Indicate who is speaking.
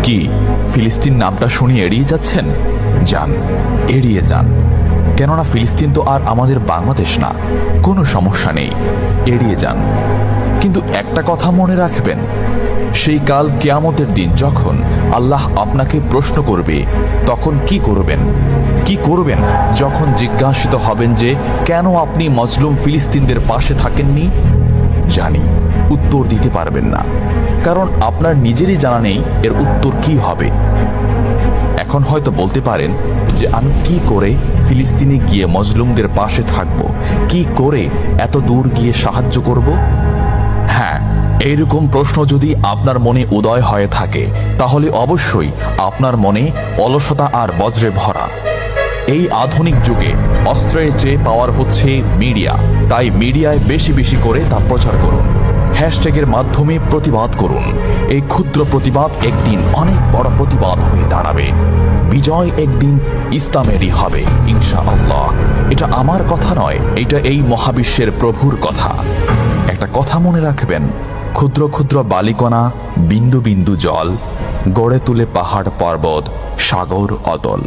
Speaker 1: কি ফিলিস্তিন নামটা শুনে এড়িয়ে যাচ্ছেন? যান, এড়িয়ে যান। কেননা ফিলিস্তিন তো আর আমাদের বাংলাদেশ না। কোনো সমস্যা নেই, এড়িয়ে যান। কিন্তু একটা কথা মনে রাখবেন, সেই কাল কিয়ামতের দিন যখন আল্লাহ আপনাকে প্রশ্ন করবে, তখন কি করবেন? কি করবেন যখন জিজ্ঞাসিত হবেন যে কেন আপনি মজলুম ফিলিস্তিনদের পাশে থাকেননি? জানি উত্তর দিতে পারবেন না, কারণ আপনার নিজেরই জানা নেই এর উত্তর কি হবে। এখন হয়তো বলতে পারেন যে আমি কি করে ফিলিস্তিনে গিয়ে মজলুমদের পাশে থাকব, কি করে এত দূর গিয়ে সাহায্য করব? হ্যাঁ, এইরকম প্রশ্ন যদি আপনার মনে উদয় হয়ে থাকে, তাহলে অবশ্যই আপনার মনে অলসতা আর বজ্রে ভরা। এই আধুনিক যুগে অস্ত্রের চেয়ে পাওয়ার হচ্ছে মিডিয়া, তাই মিডিয়ায় বেশি বেশি করে তা প্রচার করুন। হ্যাশট্যাগের মাধ্যমে প্রতিবাদ করুন। এই ক্ষুদ্র প্রতিবাদ একদিন অনেক বড় প্রতিবাদ হয়ে দাঁড়াবে। বিজয় একদিন ইসলামেরই হবে ইনশাআল্লাহ। এটা আমার কথা নয়, এটা এই মহাবিশ্বের প্রভুর কথা। একটা কথা মনে রাখবেন, ক্ষুদ্র ক্ষুদ্র বালিকণা, বিন্দু বিন্দু জল গড়ে তুলে পাহাড় পর্বত, সাগর অতল।